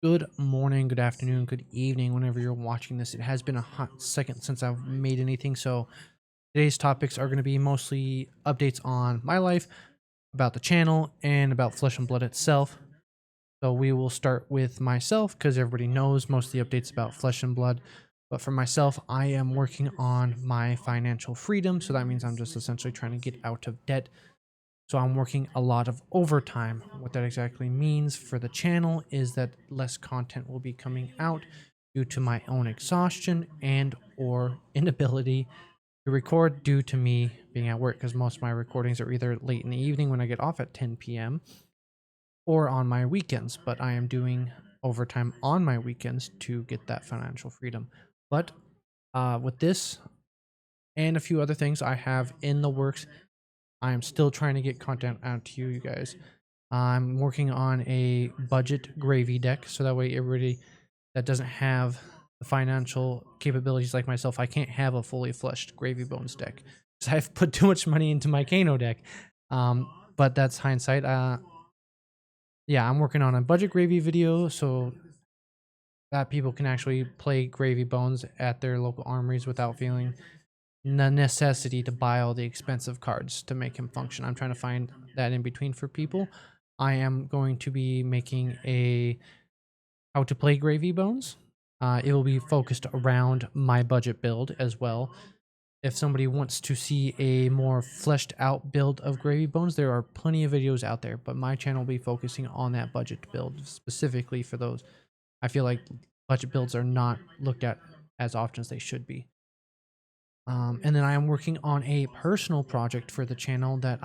Good morning, good afternoon, good evening, whenever you're watching this. It has been a hot second since I've made anything, so today's topics are going to be mostly updates on my life, about the channel, and about Flesh and Blood itself. So we will start with myself because everybody knows most of the updates about Flesh and Blood. But for myself, I am working on my financial freedom, so that means I'm just essentially trying to get out of debt, so I'm working a lot of overtime. What that exactly means for the channel is that less content will be coming out due to my own exhaustion and or inability to record due to me being at work, because most of my recordings are either late in the evening when I get off at 10 p.m. or on my weekends, but I am doing overtime on my weekends to get that financial freedom. But with this and a few other things I have in the works, I am still trying to get content out to you guys. I'm working on a budget gravy deck, so that way everybody that doesn't have the financial capabilities like myself, I can't have a fully fleshed gravy bones deck because I've put too much money into my Kano deck. But that's hindsight. Yeah, I'm working on a budget gravy video so that people can actually play gravy bones at their local armories without feeling the necessity to buy all the expensive cards to make him function. I'm trying to find that in between for people. I am going to be making a how to play Gravy Bones. It will be focused around my budget build as well. If somebody wants to see a more fleshed out build of Gravy Bones, there are plenty of videos out there, but my channel will be focusing on that budget build specifically for those. I feel like budget builds are not looked at as often as they should be. And then I am working on a personal project for the channel that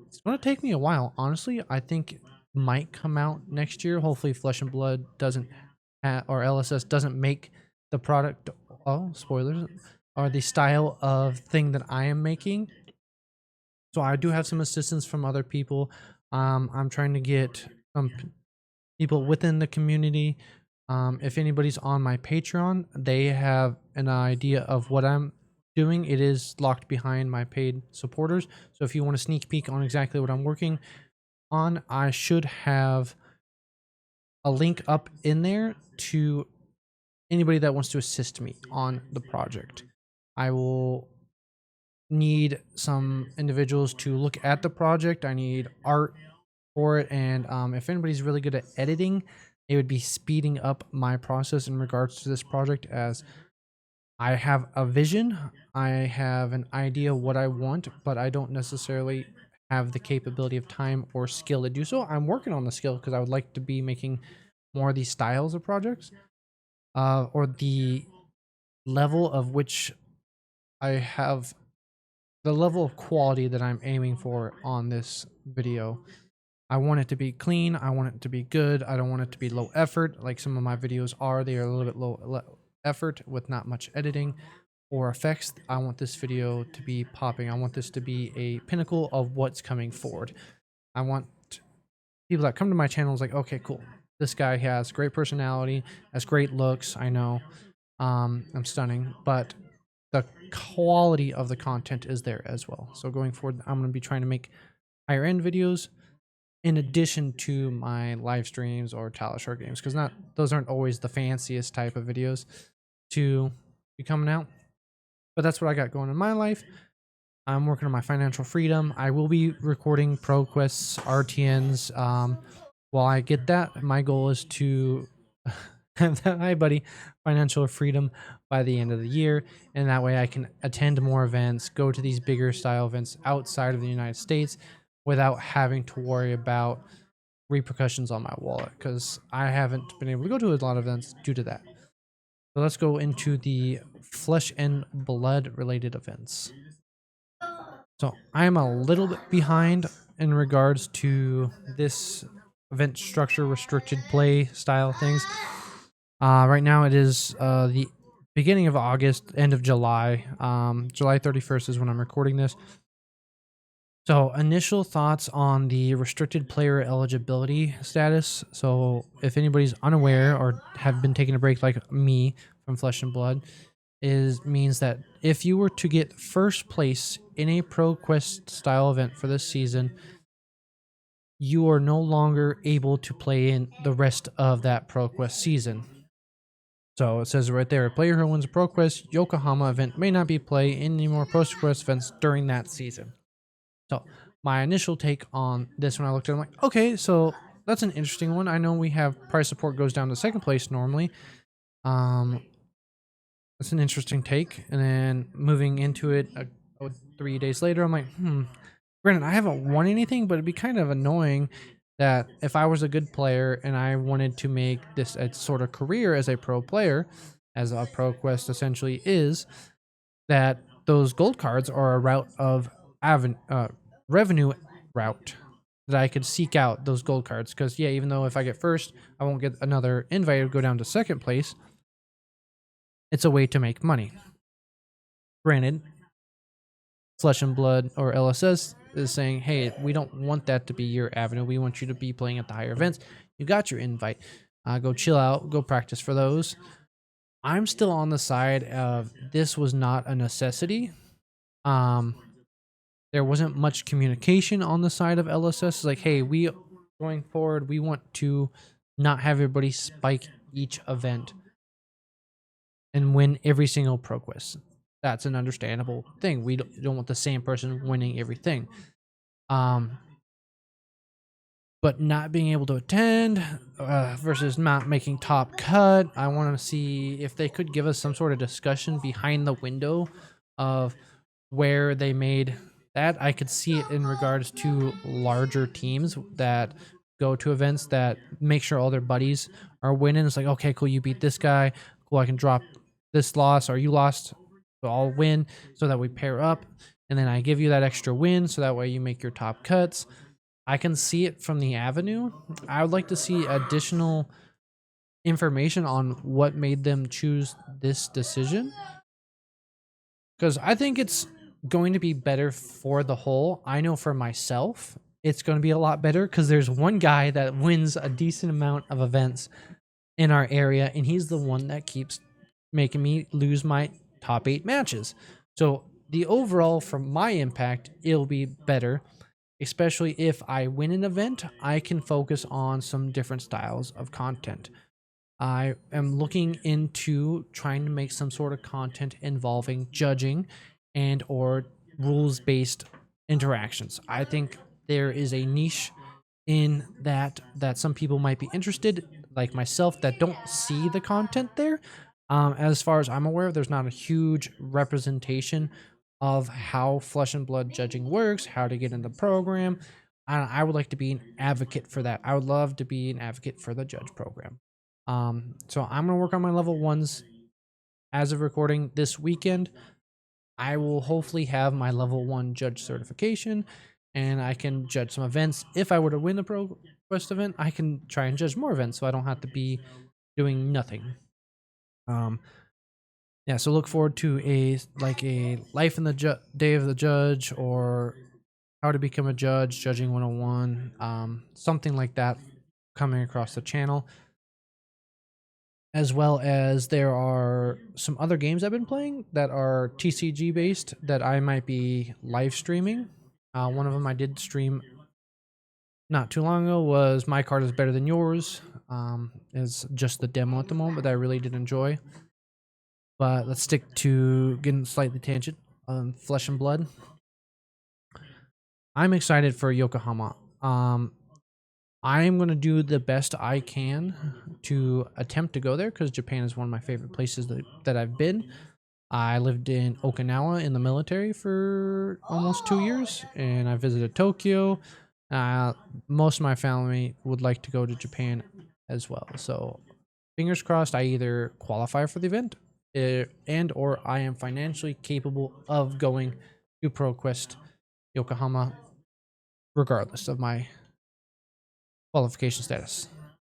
it's going to take me a while. Honestly, I think it might come out next year. Hopefully, Flesh and Blood doesn't or LSS doesn't make the product. Oh, spoilers! Or the style of thing that I am making. So I do have some assistance from other people. I'm trying to get some people within the community. If anybody's on my Patreon, they have an idea of what I'm doing. It is locked behind my paid supporters. So if you want a sneak peek on exactly what I'm working on, I should have a link up in there to anybody that wants to assist me on the project. I will need some individuals to look at the project. I need art for it, and if anybody's really good at editing, it would be speeding up my process in regards to this project, as I have a vision, I have an idea what I want, but I don't necessarily have the capability of time or skill to do so. I'm working on the skill because I would like to be making more of these styles of projects, or the level of which I have the level of quality that I'm aiming for on this video. I want it to be clean. I want it to be good. I don't want it to be low effort like some of my videos are. They are a little bit low effort with not much editing or effects. I want this video to be popping. I want this to be a pinnacle of what's coming forward. I want people that come to my channel is like, okay, cool. This guy has great personality, has great looks. I know, I'm stunning, but the quality of the content is there as well. So going forward, I'm going to be trying to make higher end videos in addition to my live streams or Talishar games, because not those aren't always the fanciest type of videos to be coming out. But that's what I got going in my life. I'm working on my financial freedom. I will be recording ProQuests, RTNs. While I get that, my goal is to have that, hi buddy, financial freedom by the end of the year, and that way I can attend more events, go to these bigger style events outside of the United States without having to worry about repercussions on my wallet, because I haven't been able to go to a lot of events due to that. So let's go into the Flesh and Blood related events. So I'm a little bit behind in regards to this event structure, restricted play style things. Right now it is the beginning of August, end of July. July 31st is when I'm recording this. So initial thoughts on the restricted player eligibility status. So if anybody's unaware or have been taking a break like me from Flesh and Blood, means that if you were to get first place in a ProQuest style event for this season, you are no longer able to play in the rest of that ProQuest season. So it says right there, a player who wins a ProQuest Yokohama event may not be play any more ProQuest events during that season. So my initial take on this when I looked at it, I'm like, okay, so that's an interesting one. I know we have prize support goes down to second place normally. That's an interesting take. And then moving into it 3 days later, I'm like, granted, I haven't won anything, but it'd be kind of annoying that if I was a good player and I wanted to make this a sort of career as a pro player, as a ProQuest essentially is, that those gold cards are a route of revenue route that I could seek out those gold cards. Because yeah, even though if I get first, I won't get another invite to go down to second place. It's a way to make money. Granted, Flesh and Blood or LSS is saying, hey, we don't want that to be your avenue. We want you to be playing at the higher events. You got your invite. Go chill out. Go practice for those. I'm still on the side of this was not a necessity. There wasn't much communication on the side of LSS. It's like, hey, we going forward, we want to not have everybody spike each event and win every single ProQuest. That's an understandable thing. We don't want the same person winning everything. But not being able to attend versus not making top cut, I want to see if they could give us some sort of discussion behind the window of where they made that. I could see it in regards to larger teams that go to events that make sure all their buddies are winning. It's like, okay, cool, you beat this guy. Cool, I can drop this loss, or you lost, so I'll win, so that we pair up. And then I give you that extra win, so that way you make your top cuts. I can see it from the avenue. I would like to see additional information on what made them choose this decision, because I think it's going to be better for the whole. I know for myself, it's going to be a lot better because there's one guy that wins a decent amount of events in our area, and he's the one that keeps making me lose my top 8 matches. So the overall, from my impact, it'll be better. Especially if I win an event, I can focus on some different styles of content. I am looking into trying to make some sort of content involving judging and or rules-based interactions. I think there is a niche in that some people might be interested, like myself, that don't see the content there. As far as I'm aware, there's not a huge representation of how Flesh and Blood judging works, how to get in the program. I would like to be an advocate for that. I would love to be an advocate for the judge program. So I'm going to work on my level 1s as of recording this weekend. I will hopefully have my level 1 judge certification, and I can judge some events. If I were to win the ProQuest event, I can try and judge more events, so I don't have to be doing nothing. Yeah, so look forward to a life in the day of the judge, or how to become a judge, judging 101, something like that coming across the channel. As well as there are some other games I've been playing that are TCG based that I might be live streaming. One of them I did stream not too long ago was My Card is Better Than Yours. It's just the demo at the moment, but I really did enjoy. But let's stick to getting slightly tangent on Flesh and Blood. I'm excited for Yokohama. I'm going to do the best I can to attempt to go there because Japan is one of my favorite places that I've been. I lived in Okinawa in the military for almost 2 years, and I visited Tokyo. Most of my family would like to go to Japan as well. So fingers crossed I either qualify for the event and or I am financially capable of going to ProQuest Yokohama regardless of my qualification status.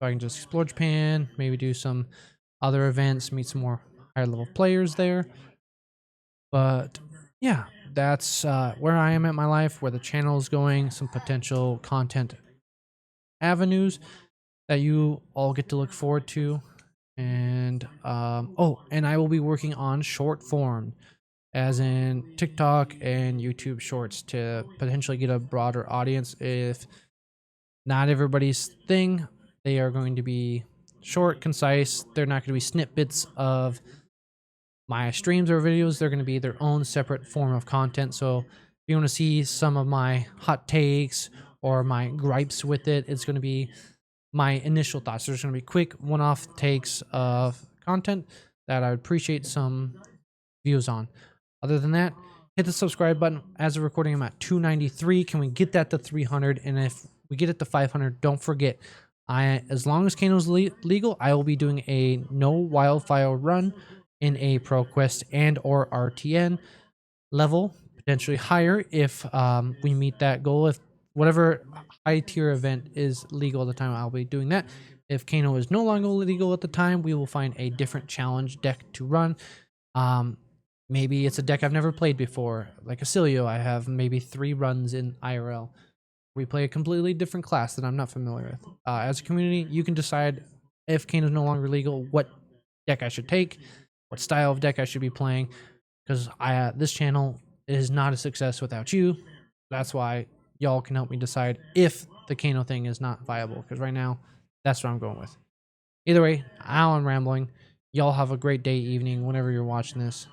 So I can just explore Japan, maybe do some other events, meet some more higher level players there. But yeah, that's where I am at my life, where the channel is going, some potential content avenues that you all get to look forward to. And and I will be working on short form, as in TikTok and YouTube shorts, to potentially get a broader audience. If not everybody's thing. They are going to be short, concise. They're not going to be snippets of my streams or videos. They're going to be their own separate form of content. So if you want to see some of my hot takes or my gripes with it, it's going to be my initial thoughts. There's going to be quick one-off takes of content that I would appreciate some views on. Other than that, hit the subscribe button. As of recording, I'm at 293. Can we get that to 300? And if we get it to 500, don't forget, as long as Kano's legal, I will be doing a no wildfire run in a ProQuest and or RTN level, potentially higher if we meet that goal. If whatever high tier event is legal at the time, I'll be doing that. If Kano is no longer legal at the time, we will find a different challenge deck to run. Maybe it's a deck I've never played before, like Acilio. I have maybe 3 runs in IRL. We play a completely different class that I'm not familiar with. As a community, you can decide if Kano is no longer legal, what deck I should take, what style of deck I should be playing, because this channel is not a success without you. That's why y'all can help me decide if the Kano thing is not viable, because right now, that's what I'm going with. Either way, I'm rambling. Y'all have a great day, evening, whenever you're watching this.